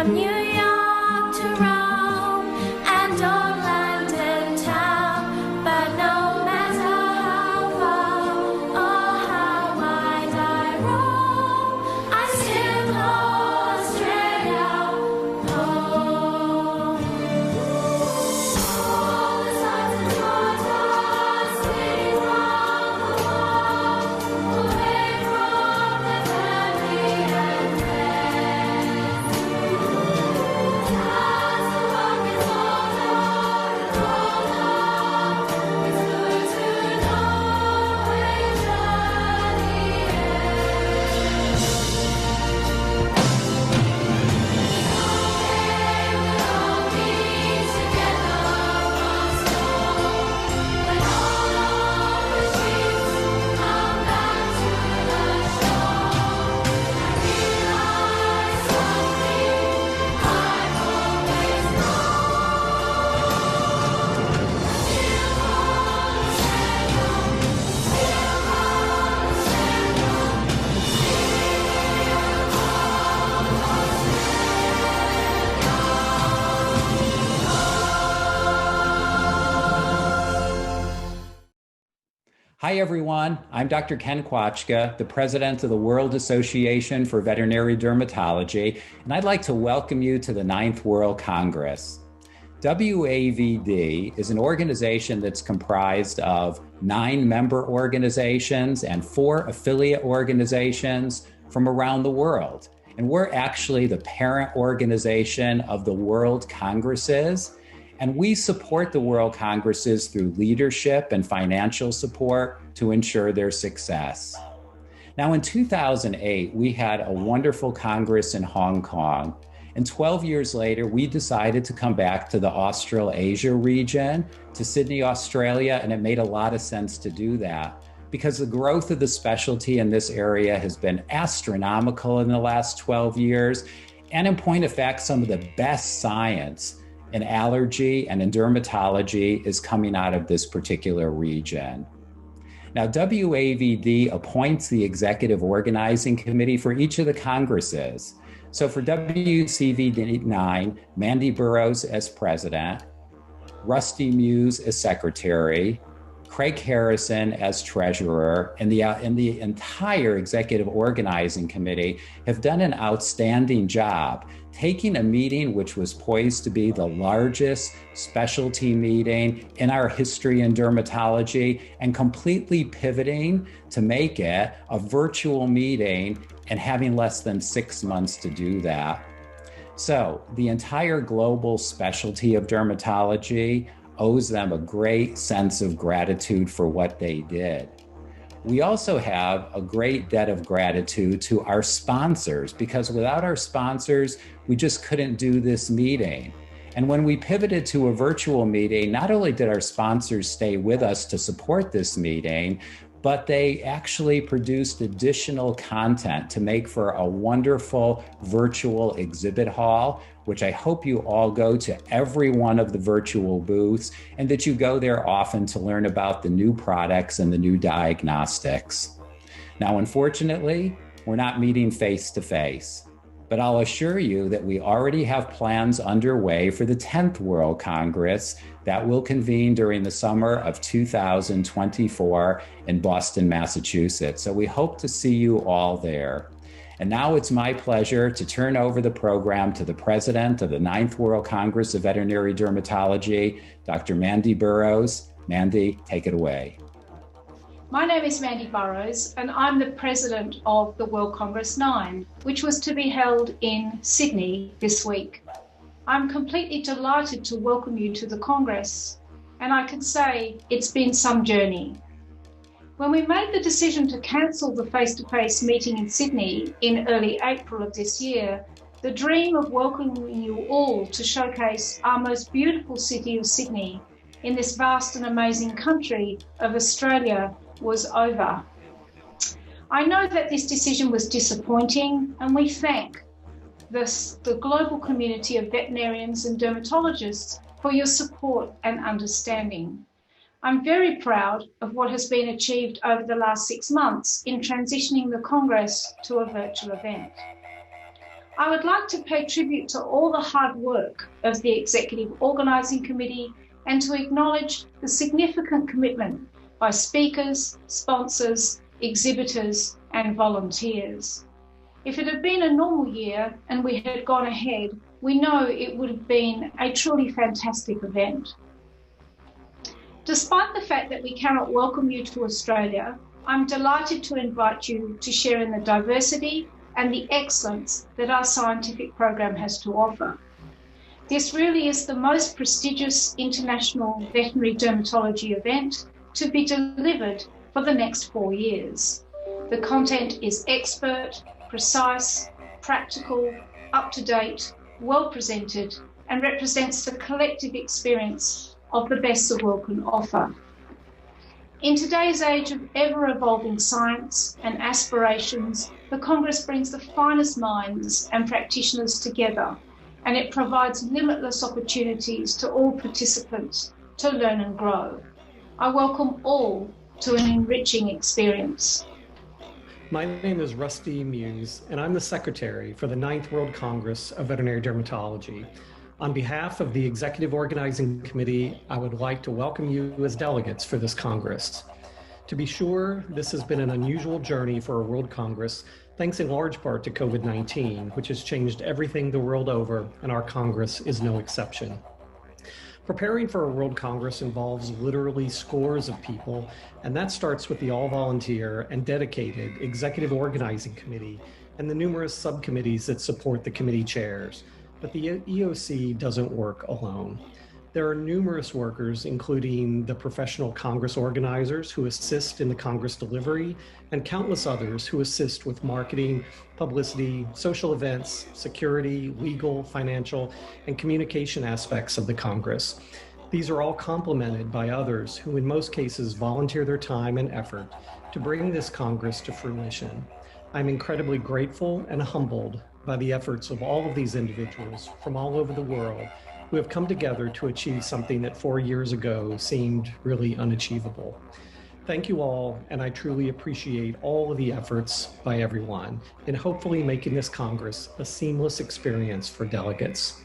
From New York to Rome and Orlando town, but no matter how far or how wide I roam, I still call Australia home. All the sons and daughters fleeing from the war, away from their family and friends. As the work is older and older, it's good to know we've done the end. Someday we'll all be together once more, when all of the ships come back to the shore. I realize something I've always known. Still call Australia, still call Australia, Hi, everyone. I'm Dr. Ken Kwachka, the president of the World Association for Veterinary Dermatology, and I'd like to welcome you to the 9th World Congress. WAVD is an organization that's comprised of 9 member organizations and 4 affiliate organizations from around the world. And we're actually the parent organization of the World Congresses. And we support the World Congresses through leadership and financial support to ensure their success. Now, in 2008, we had a wonderful Congress in Hong Kong. And 12 years later, we decided to come back to the Australasia region, to Sydney, Australia, and it made a lot of sense to do that because the growth of the specialty in this area has been astronomical in the last 12 years. And in point of fact, some of the best science in allergy and in dermatology is coming out of this particular region. Now, WAVD appoints the executive organizing committee for each of the congresses. So for WCVD9, Mandy Burrows as president, Rusty Muse as secretary, Craig Harrison as treasurer, and the entire executive organizing committee have done an outstanding job taking a meeting which was poised to be the largest specialty meeting in our history in dermatology and completely pivoting to make it a virtual meeting and having less than 6 months to do that. So the entire global specialty of dermatology owes them a great sense of gratitude for what they did. We also have a great debt of gratitude to our sponsors because without our sponsors, we just couldn't do this meeting. And when we pivoted to a virtual meeting, not only did our sponsors stay with us to support this meeting, but they actually produced additional content to make for a wonderful virtual exhibit hall, which I hope you all go to every one of the virtual booths and that you go there often to learn about the new products and the new diagnostics. Now, unfortunately, we're not meeting face to face, but I'll assure you that we already have plans underway for the 10th World Congress that will convene during the summer of 2024 in Boston, Massachusetts. So we hope to see you all there. And now it's my pleasure to turn over the program to the president of the 9th World Congress of Veterinary Dermatology, Dr. Mandy Burrows. Mandy, take it away. My name is Mandy Burrows, and I'm the president of the World Congress 9, which was to be held in Sydney this week. I'm completely delighted to welcome you to the Congress, and I can say it's been some journey. When we made the decision to cancel the face-to-face meeting in Sydney in early April of this year, the dream of welcoming you all to showcase our most beautiful city of Sydney in this vast and amazing country of Australia was over. I know that this decision was disappointing, and we thank the global community of veterinarians and dermatologists for your support and understanding. I'm very proud of what has been achieved over the last 6 months in transitioning the Congress to a virtual event. I would like to pay tribute to all the hard work of the Executive Organising Committee and to acknowledge the significant commitment by speakers, sponsors, exhibitors and volunteers. If it had been a normal year and we had gone ahead, we know it would have been a truly fantastic event. Despite the fact that we cannot welcome you to Australia, I'm delighted to invite you to share in the diversity and the excellence that our scientific program has to offer. This really is the most prestigious international veterinary dermatology event to be delivered for the next 4 years. The content is expert, precise, practical, up-to-date, well presented, and represents the collective experience of the best the world can offer. In today's age of ever-evolving science and aspirations, the Congress brings the finest minds and practitioners together, and it provides limitless opportunities to all participants to learn and grow. I welcome all to an enriching experience. My name is Rusty Muse, and I'm the Secretary for the 9th World Congress of Veterinary Dermatology. On behalf of the Executive Organizing Committee, I would like to welcome you as delegates for this Congress. To be sure, this has been an unusual journey for a World Congress, thanks in large part to COVID-19, which has changed everything the world over, and our Congress is no exception. Preparing for a World Congress involves literally scores of people, and that starts with the all-volunteer and dedicated Executive Organizing Committee and the numerous subcommittees that support the committee chairs. But the EOC doesn't work alone. There are numerous workers, including the professional Congress organizers who assist in the Congress delivery, and countless others who assist with marketing, publicity, social events, security, legal, financial, and communication aspects of the Congress. These are all complemented by others who in most cases volunteer their time and effort to bring this Congress to fruition. I'm incredibly grateful and humbled by the efforts of all of these individuals from all over the world who have come together to achieve something that 4 years ago seemed really unachievable. Thank you all, and I truly appreciate all of the efforts by everyone in hopefully making this Congress a seamless experience for delegates.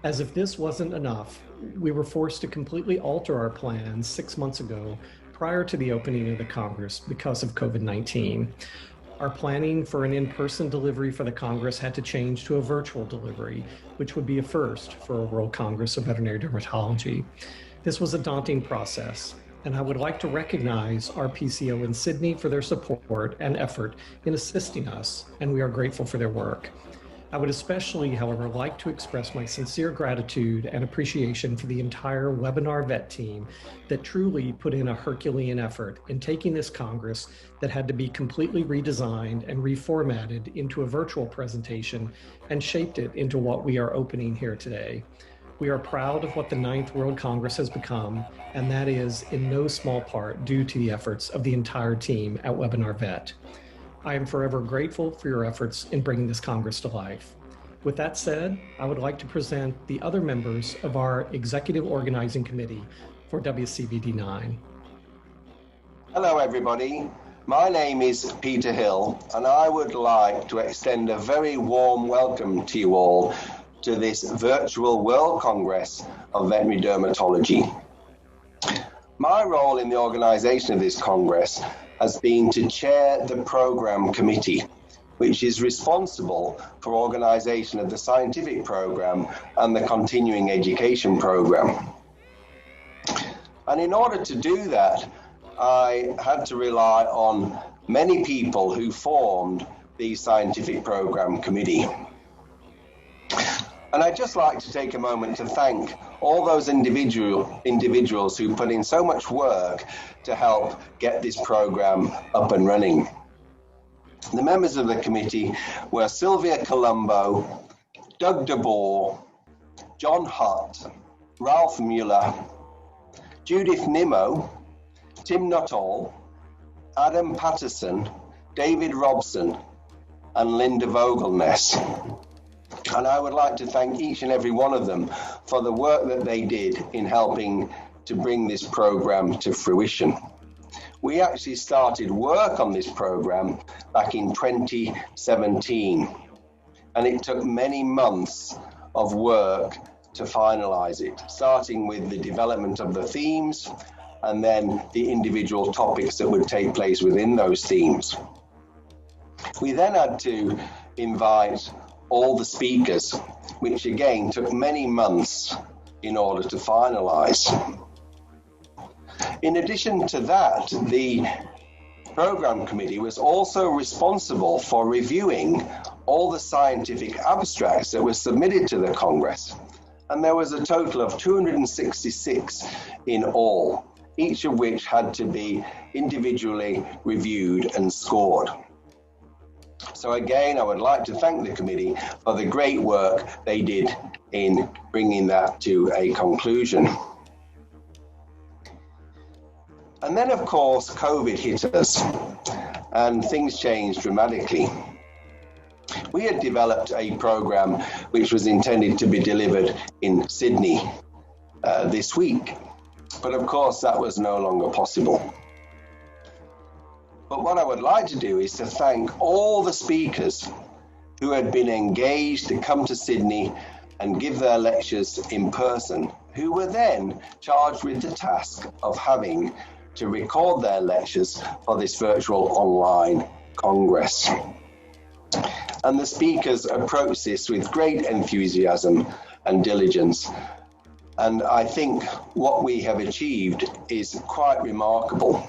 As if this wasn't enough, we were forced to completely alter our plans 6 months ago prior to the opening of the Congress because of COVID-19. Our planning for an in-person delivery for the Congress had to change to a virtual delivery, which would be a first for a World Congress of Veterinary Dermatology. This was a daunting process, and I would like to recognize our PCO in Sydney for their support and effort in assisting us, and we are grateful for their work. I would especially, however, like to express my sincere gratitude and appreciation for the entire Webinar Vet team that truly put in a Herculean effort in taking this Congress that had to be completely redesigned and reformatted into a virtual presentation and shaped it into what we are opening here today. We are proud of what the 9th World Congress has become, and that is in no small part due to the efforts of the entire team at Webinar Vet. I am forever grateful for your efforts in bringing this Congress to life. With that said, I would like to present the other members of our Executive Organizing Committee for WCVD9. Hello, everybody. My name is Peter Hill, and I would like to extend a very warm welcome to you all to this virtual World Congress of Veterinary Dermatology. My role in the organization of this Congress has been to chair the program committee, which is responsible for organization of the scientific program and the continuing education program. And in order to do that, I had to rely on many people who formed the scientific program committee. And I'd just like to take a moment to thank all those individuals who put in so much work to help get this program up and running. The members of the committee were Sylvia Colombo, Doug DeBoer, John Hutt, Ralph Mueller, Judith Nimmo, Tim Nuttall, Adam Patterson, David Robson, and Linda Vogelness. And I would like to thank each and every one of them for the work that they did in helping to bring this program to fruition. We actually started work on this program back in 2017. and it took many months of work to finalize it, starting with the development of the themes and then the individual topics that would take place within those themes. We then had to invite all the speakers, which again took many months in order to finalize. In addition to that, the program committee was also responsible for reviewing all the scientific abstracts that were submitted to the Congress. And there was a total of 266 in all, each of which had to be individually reviewed and scored. So again, I would like to thank the committee for the great work they did in bringing that to a conclusion. And then, of course, COVID hit us and things changed dramatically. We had developed a program which was intended to be delivered in Sydney this week, but of course that was no longer possible. But what I would like to do is to thank all the speakers who had been engaged to come to Sydney and give their lectures in person, who were then charged with the task of having to record their lectures for this virtual online Congress. And the speakers approached this with great enthusiasm and diligence. And I think what we have achieved is quite remarkable.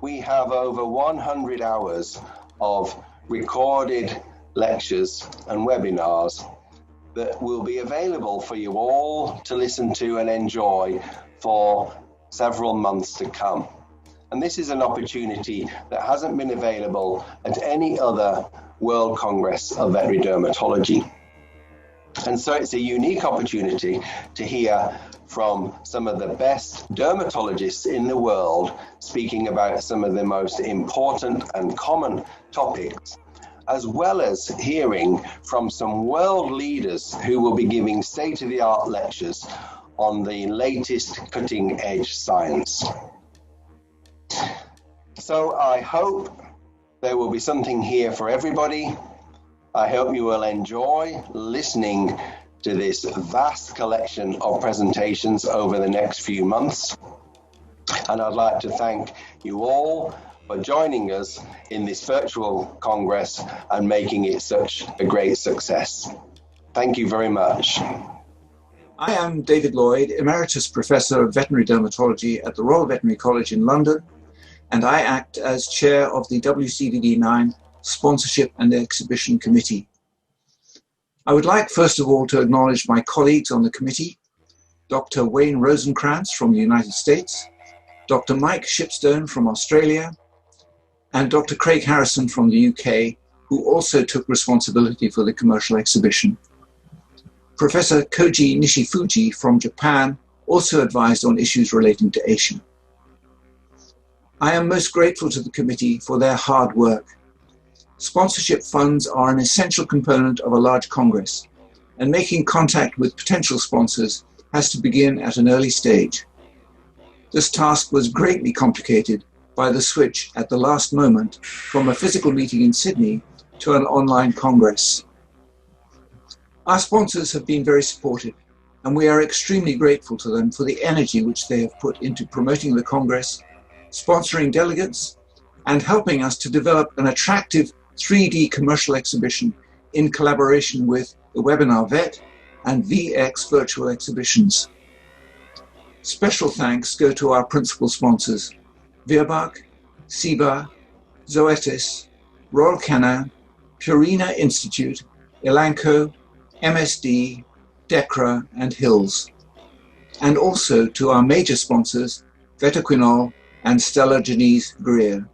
We have over 100 hours of recorded lectures and webinars that will be available for you all to listen to and enjoy for several months to come. And this is an opportunity that hasn't been available at any other World Congress of Veterinary Dermatology. And so it's a unique opportunity to hear from some of the best dermatologists in the world speaking about some of the most important and common topics, as well as hearing from some world leaders who will be giving state-of-the-art lectures on the latest cutting-edge science. So I hope there will be something here for everybody. I hope you will enjoy listening to this vast collection of presentations over the next few months. And I'd like to thank you all for joining us in this virtual Congress and making it such a great success. Thank you very much. I am David Lloyd, Emeritus Professor of Veterinary Dermatology at the Royal Veterinary College in London, and I act as Chair of the WCVD9 Sponsorship and Exhibition Committee. I would like, first of all, to acknowledge my colleagues on the committee, Dr. Wayne Rosenkrantz from the United States, Dr. Mike Shipstone from Australia, and Dr. Craig Harrison from the UK, who also took responsibility for the commercial exhibition. Professor Koji Nishifuji from Japan also advised on issues relating to Asia. I am most grateful to the committee for their hard work. Sponsorship funds are an essential component of a large congress, and making contact with potential sponsors has to begin at an early stage. This task was greatly complicated by the switch at the last moment from a physical meeting in Sydney to an online congress. Our sponsors have been very supportive, and we are extremely grateful to them for the energy which they have put into promoting the Congress, sponsoring delegates, and helping us to develop an attractive 3D commercial exhibition in collaboration with the Webinar Vet and VX Virtual Exhibitions. Special thanks go to our principal sponsors, Virbac, SIBA, Zoetis, Royal Canin, Purina Institute, Elanco, MSD, DECRA, and Hills, and also to our major sponsors, Vetoquinol and Stella Janice Greer.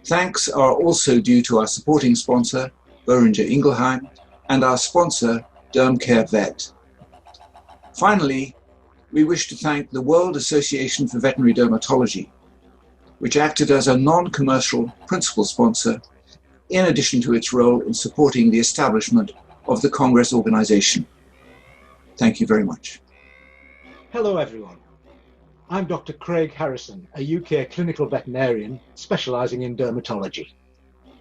Thanks are also due to our supporting sponsor, Boehringer Ingelheim, and our sponsor, DermCare Vet. Finally, we wish to thank the World Association for Veterinary Dermatology, which acted as a non-commercial principal sponsor in addition to its role in supporting the establishment of the Congress organization. Thank you very much. Hello everyone. I'm Dr. Craig Harrison, a UK clinical veterinarian specialising in dermatology.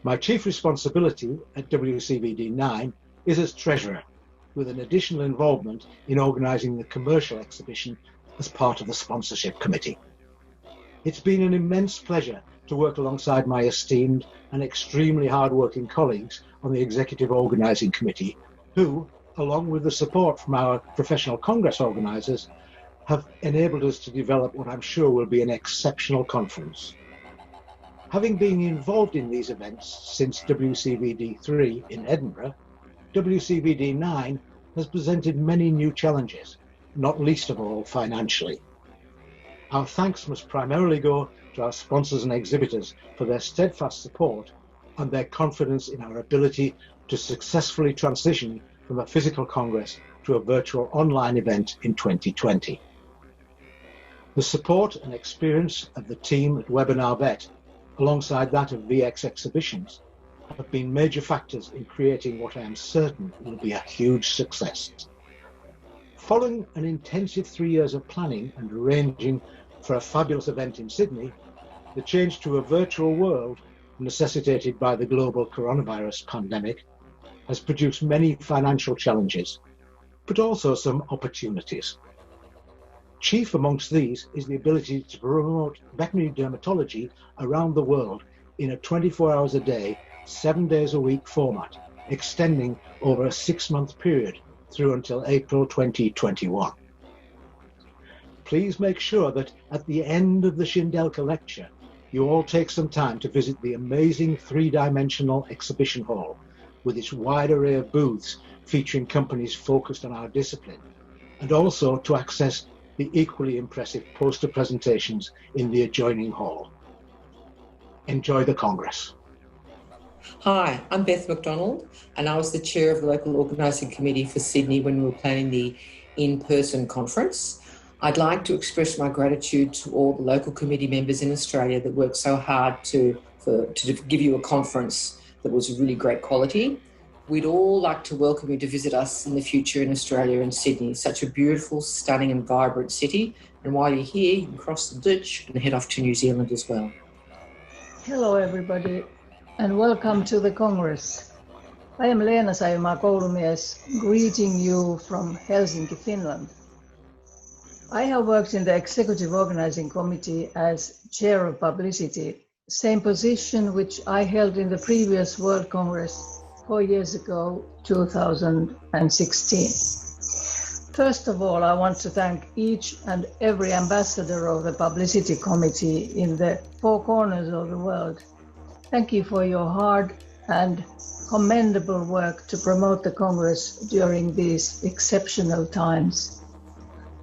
My chief responsibility at WCVD9 is as treasurer, with an additional involvement in organising the commercial exhibition as part of the sponsorship committee. It's been an immense pleasure to work alongside my esteemed and extremely hard-working colleagues on the executive organising committee, who, along with the support from our professional congress organisers, have enabled us to develop what I'm sure will be an exceptional conference. Having been involved in these events since WCVD3 in Edinburgh, WCVD9 has presented many new challenges, not least of all financially. Our thanks must primarily go to our sponsors and exhibitors for their steadfast support and their confidence in our ability to successfully transition from a physical congress to a virtual online event in 2020. The support and experience of the team at Webinar Vet, alongside that of VX Exhibitions, have been major factors in creating what I am certain will be a huge success. Following an intensive 3 years of planning and arranging for a fabulous event in Sydney, the change to a virtual world necessitated by the global coronavirus pandemic has produced many financial challenges, but also some opportunities. Chief amongst these is the ability to promote veterinary dermatology around the world in a 24 hours a day, 7 days a week format, extending over a 6-month period through until April 2021. Please make sure that at the end of the Shindelka lecture, you all take some time to visit the amazing 3-dimensional exhibition hall with its wide array of booths featuring companies focused on our discipline, and also to access the equally impressive poster presentations in the adjoining hall. Enjoy the Congress. Hi, I'm Beth McDonald, and I was the chair of the local organising committee for Sydney when we were planning the in-person conference. I'd like to express my gratitude to all the local committee members in Australia that worked so hard to give you a conference that was really great quality. We'd all like to welcome you to visit us in the future in Australia and Sydney, such a beautiful, stunning and vibrant city. And while you're here, you can cross the ditch and head off to New Zealand as well. Hello everybody and welcome to the Congress. I am Leena Saimaa Koulumies, greeting you from Helsinki, Finland. I have worked in the Executive Organizing Committee as Chair of Publicity, same position which I held in the previous World Congress 4 years ago, 2016. First of all, I want to thank each and every ambassador of the Publicity Committee in the 4 corners of the world. Thank you for your hard and commendable work to promote the Congress during these exceptional times.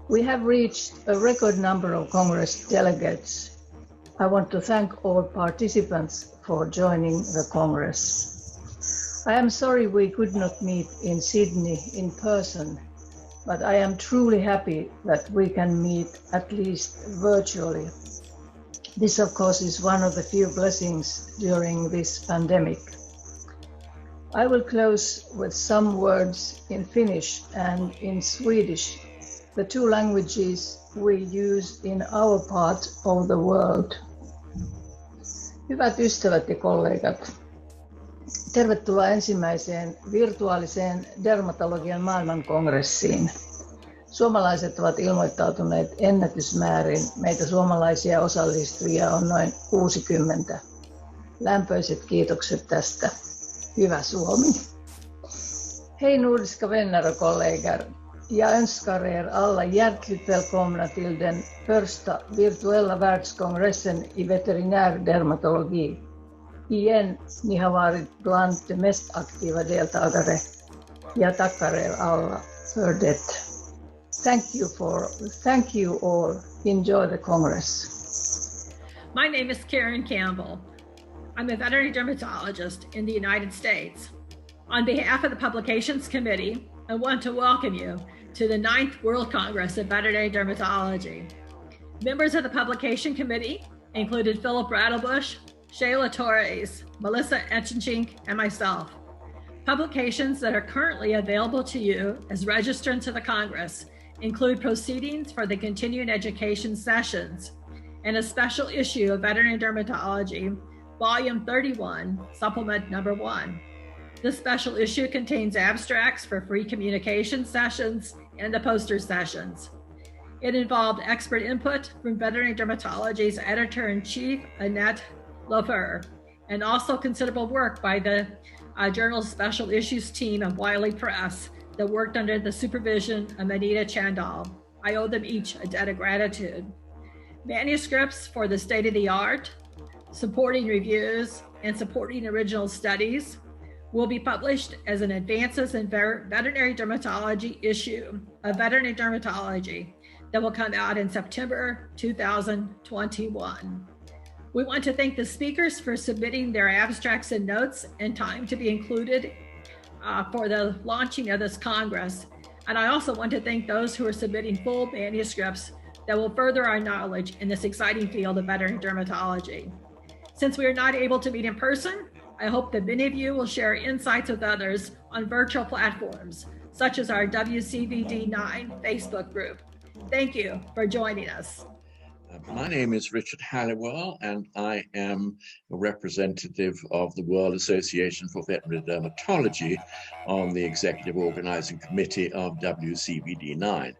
We have reached a record number of Congress delegates. I want to thank all participants for joining the Congress. I am sorry we could not meet in Sydney in person, but I am truly happy that we can meet at least virtually. This, of course, is one of the few blessings during this pandemic. I will close with some words in Finnish and in Swedish, the 2 languages we use in our part of the world. Hyvät ystävät ja kollegat, tervetuloa ensimmäiseen virtuaaliseen dermatologian maailmankongressiin. Suomalaiset ovat ilmoittautuneet ennätysmäärin. Meitä suomalaisia osallistujia on noin 60. Lämpöiset kiitokset tästä. Hyvä Suomi! Hej nordiska vänner och kollegor. Jag önskar er alla hjärtligt välkomna till den första virtuella världskongressen i veterinär dermatologi. Igen, ni har varit bland de mest aktiva deltagare. Jag tackar er alla för det. Thank you all. Enjoy the Congress. My name is Karen Campbell. I'm a veterinary dermatologist in the United States. On behalf of the Publications Committee, I want to welcome you to the 9th World Congress of Veterinary Dermatology. Members of the Publication Committee included Philip Rattlebush, Shayla Torres, Melissa Etchenchink, and myself. Publications that are currently available to you as registrants of the Congress include proceedings for the continuing education sessions and a special issue of Veterinary Dermatology, Volume 31, Supplement Number 1. This special issue contains abstracts for free communication sessions and the poster sessions. It involved expert input from Veterinary Dermatology's editor-in-chief, Annette Lefeur, and also considerable work by the Journal's Special Issues team of Wiley Press that worked under the supervision of Anita Chandal. I owe them each a debt of gratitude. Manuscripts for the state-of-the-art, supporting reviews, and supporting original studies will be published as an Advances in Veterinary Dermatology issue of Veterinary Dermatology that will come out in September 2021. We want to thank the speakers for submitting their abstracts and notes in time to be included for the launching of this Congress. And I also want to thank those who are submitting full manuscripts that will further our knowledge in this exciting field of veterinary dermatology. Since we are not able to meet in person, I hope that many of you will share insights with others on virtual platforms, such as our WCVD9 Facebook group. Thank you for joining us. My name is Richard Halliwell, and I am a representative of the World Association for Veterinary Dermatology on the Executive Organizing Committee of WCVD9.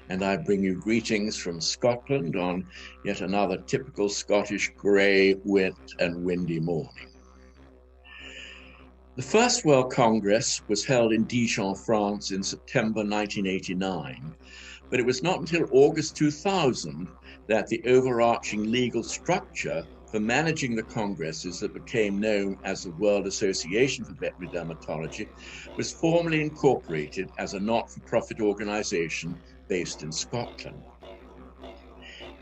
And I bring you greetings from Scotland on yet another typical Scottish grey, wet and windy morning. The first World Congress was held in Dijon, France in September 1989, but it was not until August 2000 that the overarching legal structure for managing the congresses that became known as the World Association for Veterinary Dermatology was formally incorporated as a not-for-profit organization based in Scotland.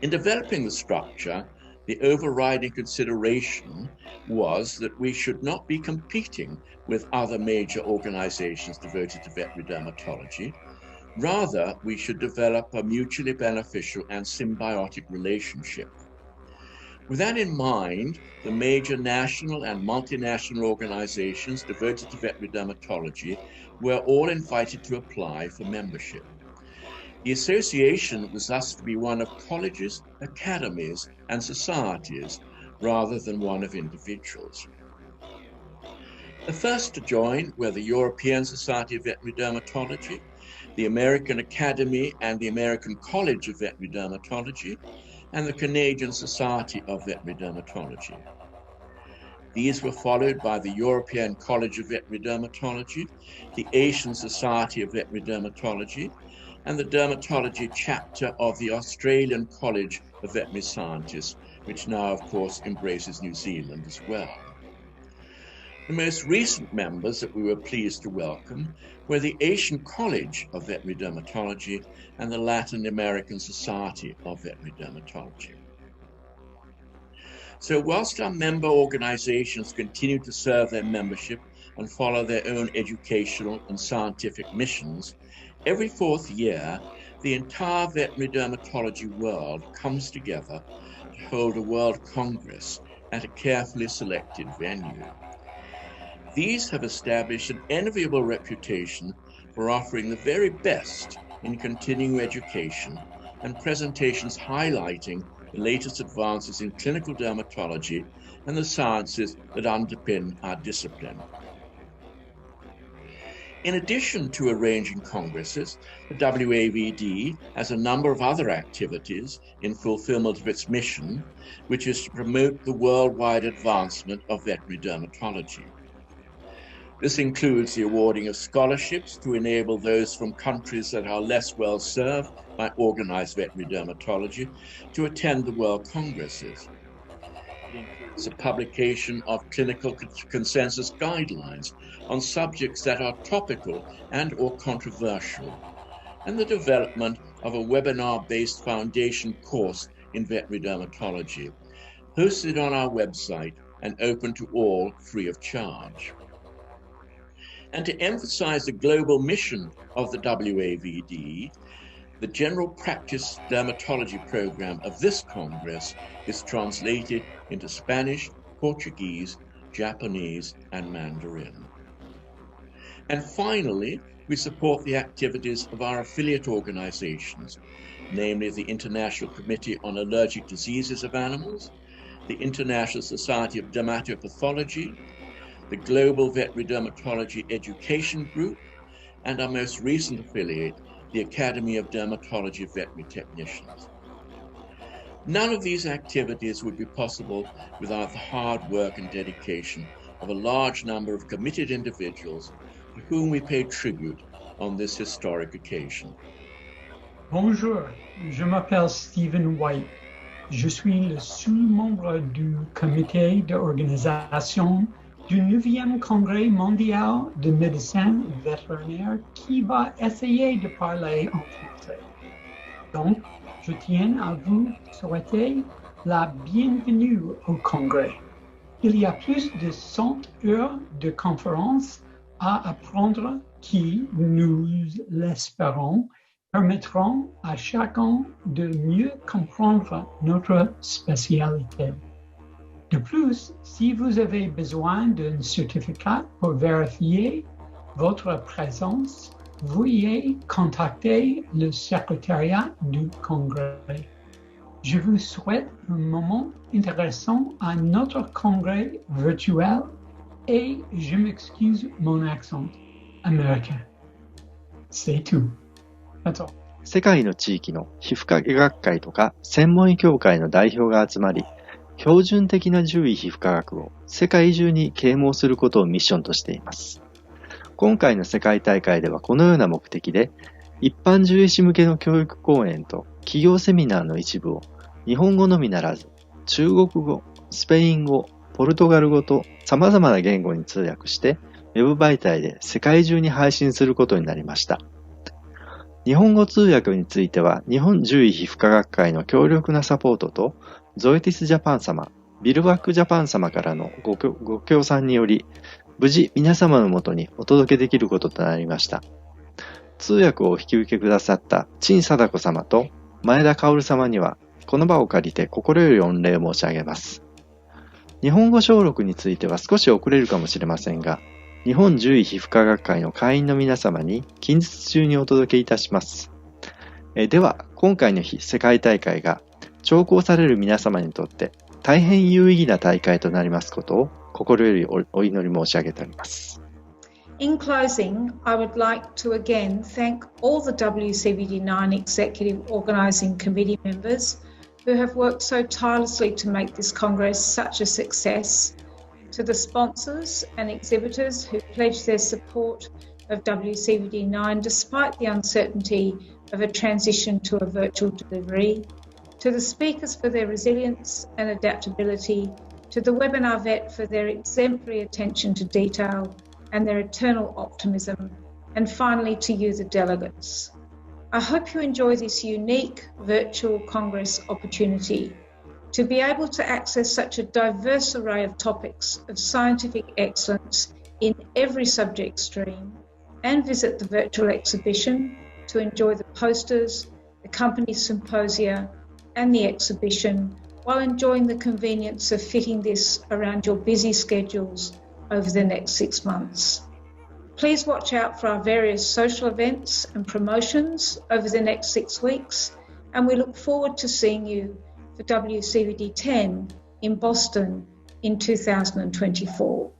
In developing the structure, the overriding consideration was that we should not be competing with other major organizations devoted to veterinary dermatology. Rather, we should develop a mutually beneficial and symbiotic relationship. With that in mind, the major national and multinational organizations devoted to veterinary dermatology were all invited to apply for membership. The association was thus to be one of colleges, academies, and societies, rather than one of individuals. The first to join were the European Society of Veterinary Dermatology, the American Academy and the American College of Veterinary Dermatology, and the Canadian Society of Veterinary Dermatology. These were followed by the European College of Veterinary Dermatology, the Asian Society of Veterinary Dermatology, and the Dermatology chapter of the Australian College of Veterinary Scientists, which now, of course, embraces New Zealand as well. The most recent members that we were pleased to welcome were the Asian College of Veterinary Dermatology and the Latin American Society of Veterinary Dermatology. So whilst our member organizations continue to serve their membership and follow their own educational and scientific missions, every fourth year, the entire veterinary dermatology world comes together to hold a World Congress at a carefully selected venue. These have established an enviable reputation for offering the very best in continuing education and presentations highlighting the latest advances in clinical dermatology and the sciences that underpin our discipline. In addition to arranging congresses, the WAVD has a number of other activities in fulfillment of its mission, which is to promote the worldwide advancement of veterinary dermatology. This includes the awarding of scholarships to enable those from countries that are less well served by organized veterinary dermatology to attend the World Congresses. It includes the publication of clinical consensus guidelines on subjects that are topical and or controversial, and the development of a webinar-based foundation course in veterinary dermatology, hosted on our website and open to all free of charge. And to emphasize the global mission of the WAVD, the General Practice Dermatology program of this Congress is translated into Spanish, Portuguese, Japanese, and Mandarin. And finally, we support the activities of our affiliate organizations, namely the International Committee on Allergic Diseases of Animals, the International Society of Dermatopathology, the Global Veterinary Dermatology Education Group, and our most recent affiliate, the Academy of Dermatology Veterinary Technicians. None of these activities would be possible without the hard work and dedication of a large number of committed individuals to whom we pay tribute on this historic occasion. Bonjour, je m'appelle Stephen White. Je suis le sous-membre du comité d'organisation du 9e Congrès mondial de médecine vétérinaire qui va essayer de parler en français. Donc, je tiens à vous souhaiter la bienvenue au Congrès. Il y a plus de 100 heures de conférences à apprendre qui, nous l'espérons, permettront à chacun de mieux comprendre notre spécialité. De plus, si vous avez besoin d'un certificat pour vérifier votre présence, veuillez contacter le secrétariat du Congrès. Je vous souhaite un moment intéressant à notre congrès virtuel et je m'excuse mon accent américain. C'est tout. That's all. 世界の地域の皮膚科医学会とか専門医協会の代表が集まり、標準的な獣医皮膚科学を世界中に啓蒙することをミッションとしています。今回の世界大会ではこのような目的で、一般獣医師向けの教育講演と企業セミナーの一部を日本語のみならず、中国語、スペイン語、ポルトガル語と様々な言語に通訳して、ウェブ媒体で世界中に配信することになりました。日本語通訳については、日本獣医皮膚科学会の強力なサポートと、ゾエティスジャパン様、ビルバックジャパン様からのご協賛により、無事皆様のもとにお届けできることとなりました。通訳をお引き受けくださった陳貞子様と前田薫様には、この場を借りて心より御礼を申し上げます。日本語唱録については少し遅れるかもしれませんが、日本獣医皮膚科学会の会員の皆様に近日中にお届けいたします。では、今回の世界大会が聴講される皆様にとって大変有意義な大会となりますことを心よりお祈り申し上げております。In closing, I would like to again thank all the WCVD9 Executive Organising Committee members who have worked so tirelessly to make this Congress such a success, to the sponsors and exhibitors who pledged their support of WCVD9 despite the uncertainty of a transition to a virtual delivery, to the speakers for their resilience and adaptability, to the webinar vet for their exemplary attention to detail and their eternal optimism, and finally to you, the delegates. I hope you enjoy this unique virtual Congress opportunity to be able to access such a diverse array of topics of scientific excellence in every subject stream and visit the virtual exhibition to enjoy the posters, the company symposia and the exhibition while enjoying the convenience of fitting this around your busy schedules over the next 6 months. Please watch out for our various social events and promotions over the next 6 weeks, and we look forward to seeing you for WCVD 10 in Boston in 2024.